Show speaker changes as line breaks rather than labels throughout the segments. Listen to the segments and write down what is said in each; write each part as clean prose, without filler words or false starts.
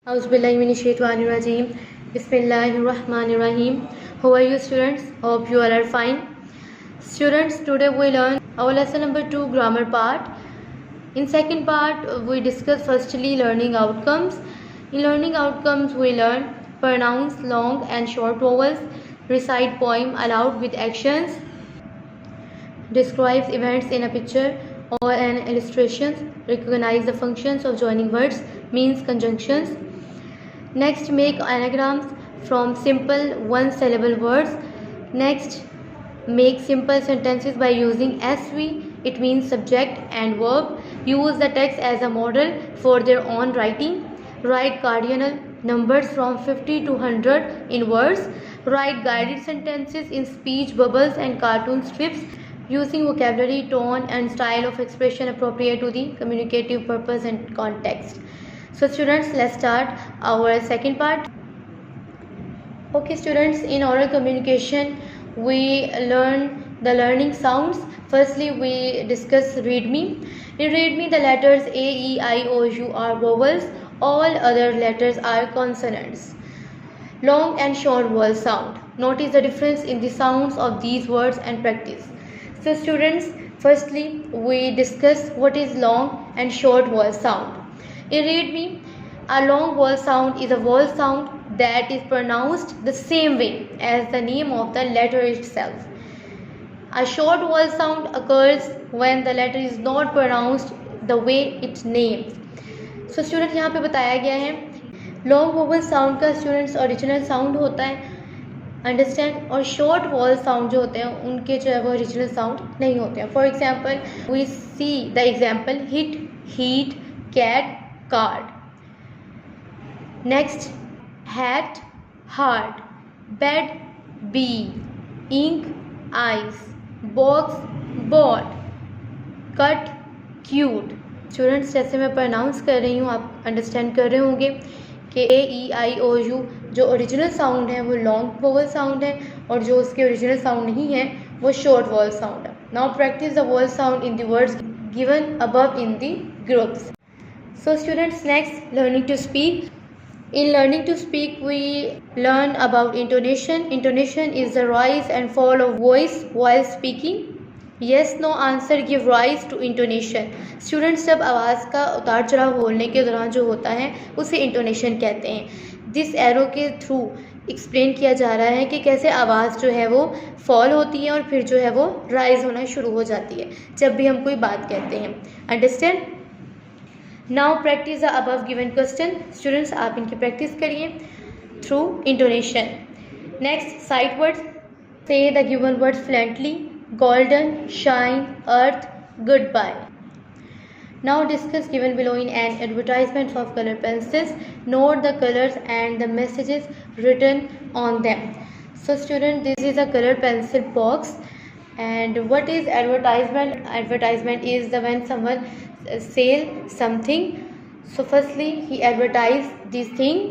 Auzubillahiminash-shaytanir-rajeem. Bismillahir-rahmanir-rahim. How are you, students? Hope you all are fine. Students, today we learn our lesson number 2, grammar part. In second part, we discuss firstly learning outcomes. In learning outcomes, we learn pronounce long and short vowels, recite poem aloud with actions, describes events in a picture or an illustration, recognize the functions of joining words, means conjunctions. Next, make anagrams from simple one-syllable words. Next, make simple sentences by using SV, it means subject and verb. Use the text as a model for their own writing. Write cardinal numbers from 50 to 100 in words. Write guided sentences in speech bubbles and cartoon strips using vocabulary, tone and style of expression appropriate to the communicative purpose and context. So students, let's start our second part. Okay students, in oral communication we learn the learning sounds. Firstly, we discuss readme. In readme, the letters A, E, I, O, U are vowels. All other letters are consonants. Long and short vowel sound. Notice the difference in the sounds of these words and practice. So students, firstly we discuss what is long and short vowel sound. In readme, a long vowel sound is a vowel sound that is pronounced the same way as the name of the letter itself. A short vowel sound occurs when the letter is not pronounced the way it names. So students, यहाँ पे बताया गया है long vowel sound का students original sound होता है, understand, और short wall sound जो होते हैं उनके जो है वो ओरिजिनल साउंड नहीं होते हैं. For example we see the example hit, heat, cat, card. Next, hat, heart, bed, bee, ink, ice, box, bought, cut, cute. Students, जैसे मैं प्रोनाउंस कर रही हूँ आप अंडरस्टैंड कर रहे होंगे कि ए, ई, आई, ओ, यू जो ओरिजिनल साउंड है वो लॉन्ग वोवल साउंड है और जो उसके ओरिजिनल साउंड नहीं है वो शॉर्ट वोवल साउंड है. Now practice the vowel sound in the words given above in the groups. So students, next, learning to speak. In learning to speak, we learn about intonation. Intonation is the rise and fall of voice while speaking. Yes, no answer give rise to intonation. Students, जब आवाज़ का उतार चढ़ाव बोलने के दौरान जो होता है उसे intonation कहते हैं. दिस एरो के थ्रू एक्सप्लेन किया जा रहा है कि कैसे आवाज़ जो है वो फॉल होती है और फिर जो है वो राइज होना शुरू हो जाती है जब भी हम कोई बात कहते हैं. Understand. Now practice the above given question. Students, आप इनकी प्रैक्टिस करिए through intonation. Next, sight words. Say the given words fluently. Golden, shine, earth, good bye. Now discuss given below in an advertisement of color pencils. Note the colors and the messages written on them. So student, this is a color pencil box. And what is advertisement? Advertisement is the when someone sell something. So firstly he advertise this thing.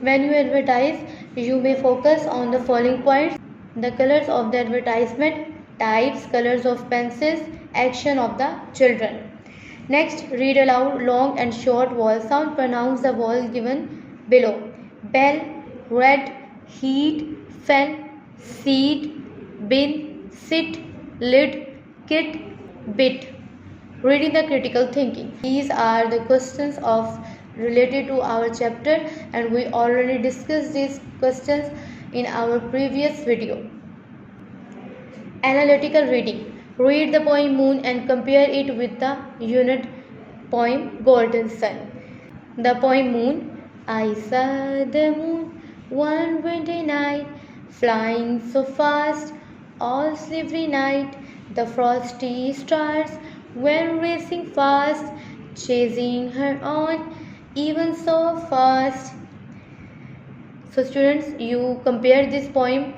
When you advertise, you may focus on the following points: the colors of the advertisement, types, colors of pencils, action of the children. Next, read aloud long and short vowel sound. Pronounce the vowel given below: bell, red, heat, fan, seat, bin, sit, lid, kit, bit. Reading the critical thinking. These are the questions of related to our chapter and we already discussed these questions in our previous video. Analytical reading. Read the poem Moon and compare it with the unit poem Golden Sun. The poem Moon. I saw the moon one windy night, flying so fast all silvery night. The frosty stars went racing fast, chasing her on even so fast. So students, you compare this poem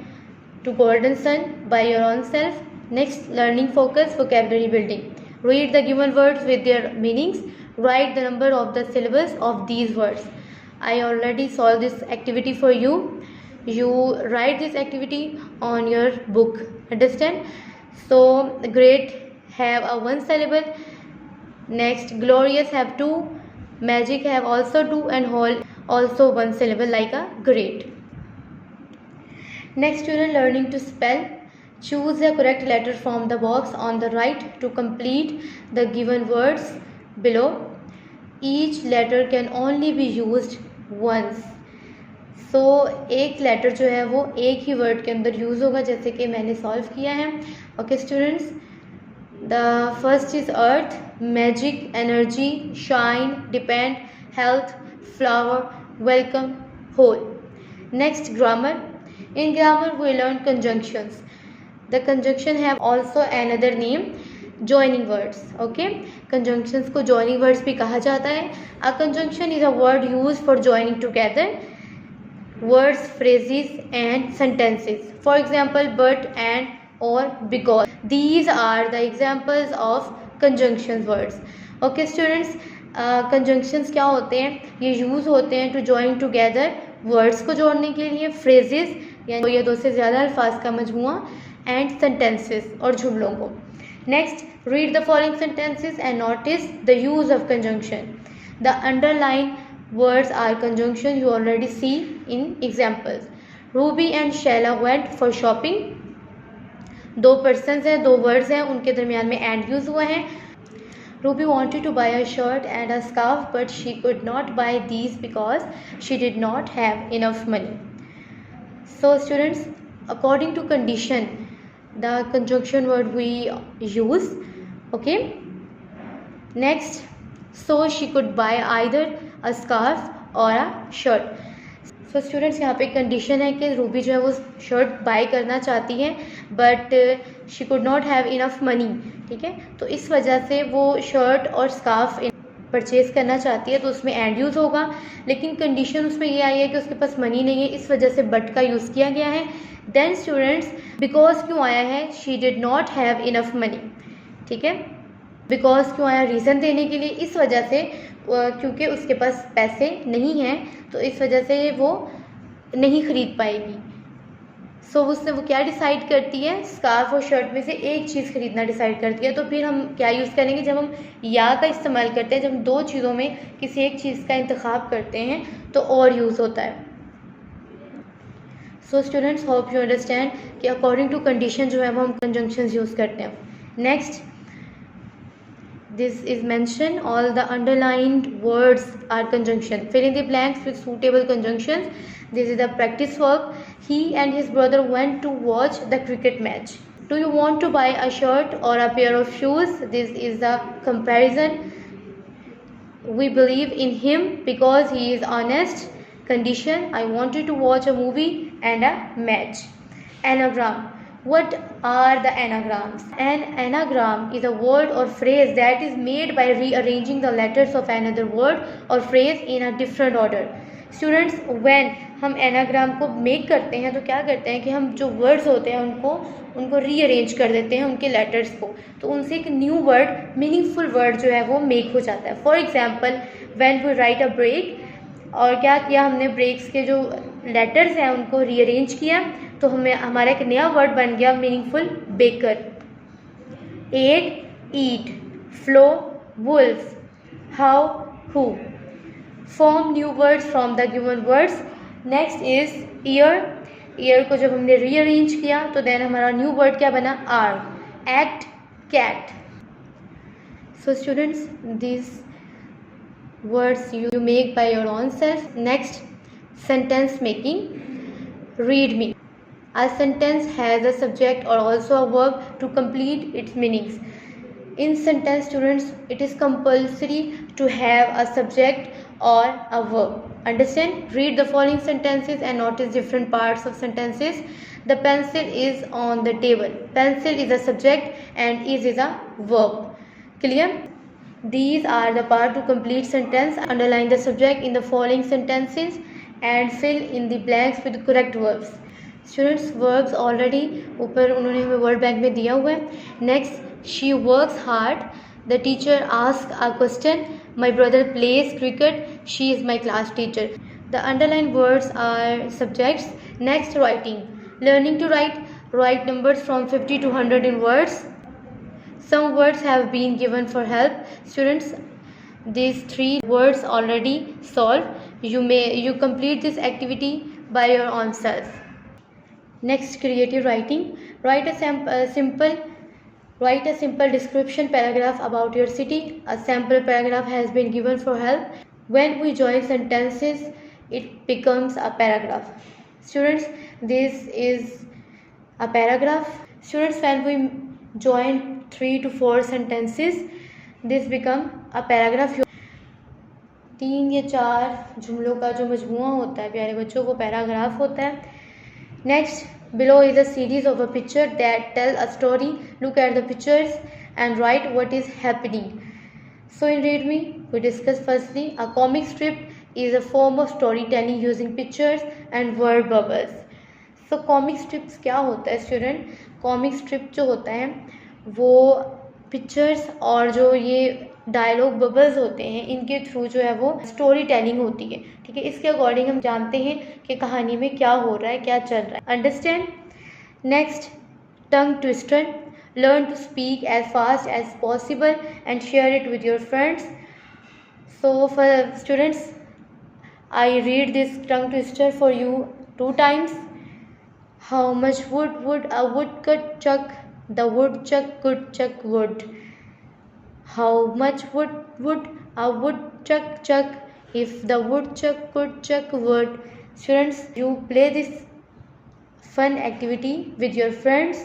to Golden Sun by your own self. Next, learning focus, vocabulary building. Read the given words with their meanings. Write the number of the syllables of these words. I already solved this activity for you. You write this activity on your book. Understand? So, great have a one syllable. Next, glorious have two. Magic have also two, and whole also one syllable like a great. Next, student learning to spell. Choose the correct letter from the box on the right to complete the given words below. Each letter can only be used once. सो एक letter जो है वो एक ही word के अंदर use होगा, जैसे कि मैंने सॉल्व किया है. Okay students, the first is earth, magic, energy, shine, depend, health, flower, welcome, hole. Next grammar. In grammar we learn conjunctions. The conjunction have also another name, joining words. Okay, conjunctions को joining words भी कहा जाता है. A conjunction is a word use for joining together words, phrases and sentences. For example, but, and, or, because. These are the examples of conjunction words. Okay students, conjunctions क्या होते हैं? ये use होते हैं to join together words को जोड़ने के लिए, phrases यानी ये दो से ज़्यादा अल्फाज का मजमुआ, and sentences और जुमलों को. Next, read the following sentences and notice the use of conjunction. The underlined words are conjunction you already see in examples. Ruby and Shayla went for shopping. दो persons हैं, दो words हैं, उनके दरमियान में and use हुआ है. Ruby wanted to buy a shirt and a scarf but she could not buy these because she did not have enough money. So students, according to condition, the conjunction word we use. Okay, next, so she could buy either a scarf और अ shirt. So students, यहाँ पे condition है कि Ruby जो है वो shirt bye करना चाहती है but she could not have enough money. ठीक है, तो इस वजह से वो शर्ट और स्कार्फ परचेज़ करना चाहती है, तो उसमें एंड यूज़ होगा. लेकिन कंडीशन उसमें ये आई है कि उसके पास मनी नहीं है, इस वजह से बट का यूज़ किया गया है. देन स्टूडेंट्स, बिकॉज क्यों आया है? She did not have enough money. ठीक है, बिकॉज क्यों आया? रीज़न देने के लिए. इस वजह से क्योंकि उसके पास पैसे नहीं हैं, तो इस वजह से वो नहीं ख़रीद पाएगी. सो उसने वो क्या डिसाइड करती है? स्कार्फ और शर्ट में से एक चीज़ ख़रीदना डिसाइड करती है. तो फिर हम क्या यूज़ करेंगे? जब हम या का इस्तेमाल करते हैं, जब हम दो चीज़ों में किसी एक चीज़ का इंतखाब करते हैं तो और यूज़ होता है. So students, hope you understand कि अकॉर्डिंग टू कंडीशन जो है वो हम कंजंक्शंस यूज़ करते हैं. Next, this is mentioned, all the underlined words are conjunction. Fill in the blanks with suitable conjunctions. This is the practice work. He and his brother went to watch the cricket match. Do you want to buy a shirt or a pair of shoes? This is the comparison. We believe in him because he is honest. Condition, I wanted to watch a movie and a match. Anagram. What are the anagrams? An anagram is a word or phrase that is made by rearranging the letters of another word or phrase in a different order. Students, when हम anagram को make करते हैं तो क्या करते हैं कि हम जो words होते हैं उनको rearrange कर देते हैं, उनके letters को, तो उनसे एक new word, meaningful word जो है वो make हो जाता है. For example, when we write a break, और क्या किया हमने? ब्रेक्स के जो लेटर्स हैं उनको रीअरेंज किया, तो हमें हमारा एक नया वर्ड बन गया meaningful, baker. Add, eat, flow, wolf, how, who. Form new words from the given words. Next is year. Year को जब हमने रीअरेंज किया तो देन हमारा न्यू वर्ड क्या बना? Are. Act, cat. So students, this words you make by your own self. Next, sentence making. Read me. A sentence has a subject or also a verb to complete its meanings. In sentence, students, it is compulsory to have a subject or a verb. Understand? Read the following sentences and notice different parts of sentences. The pencil is on the table. Pencil is a subject and is a verb. Clear? These are the part to complete sentence. Underline the subject in the following sentences and fill in the blanks with correct verbs. Students, verbs already ऊपर उन्होंने हमें word bank में दिया हुआ है. Next, she works hard. The teacher asks a question. My brother plays cricket. She is my class teacher. The underlined words are subjects. Next, writing. Learning to write. Write numbers from 50 to 100 in words. Some words have been given for help. Students, these 3 words already solved. You complete this activity by your own self. Next, creative writing. Write a simple description paragraph about your city. A sample paragraph has been given for help. When we join sentences, it becomes a paragraph. Students, this is a paragraph. Students, when we join 3 to 4 sentences, this become a paragraph. 3 या 4 जुमलों का जो मजमूआ होता है प्यारे बच्चों, वो paragraph होता है. Next, below is a series of a picture that tell a story. Look at the pictures and write what is happening. So in Read Me, we discuss firstly, a comic strip is a form of storytelling using pictures and word bubbles. So comic strips क्या होता है student? Comic strip जो होता है वो pictures और जो ये डायलॉग बबल्स होते हैं इनके थ्रू जो है वो स्टोरी टेलिंग होती है. ठीक है, इसके अकॉर्डिंग हम जानते हैं कि कहानी में क्या हो रहा है, क्या चल रहा है. Understand. Next, tongue twister. Learn to speak as fast as possible and share it with your friends. So for students, I read this tongue twister for you 2 times. How much wood would a woodcut chuck? The woodchuck could chuck wood. How much wood would a woodchuck chuck if the woodchuck could chuck wood? Students, you play this fun activity with your friends.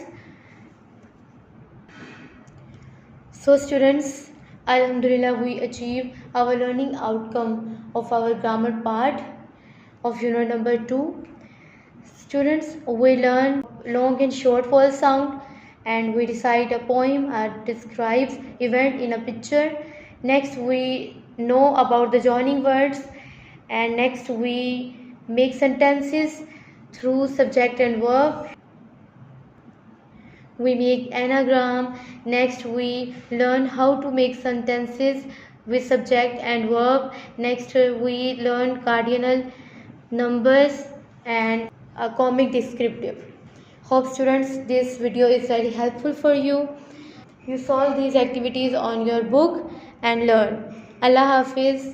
So students, Alhamdulillah, we achieve our learning outcome of our grammar part of unit number 2. Students, we learn long and short vowel sound, and we recite a poem that describes event in a picture. Next, we know about the joining words, and next we make sentences through subject and verb. We make anagram. Next, we learn how to make sentences with subject and verb. Next, we learn cardinal numbers and a comic descriptive. Hope students this video is very helpful for you. You solve these activities on your book and learn. Allah Hafiz.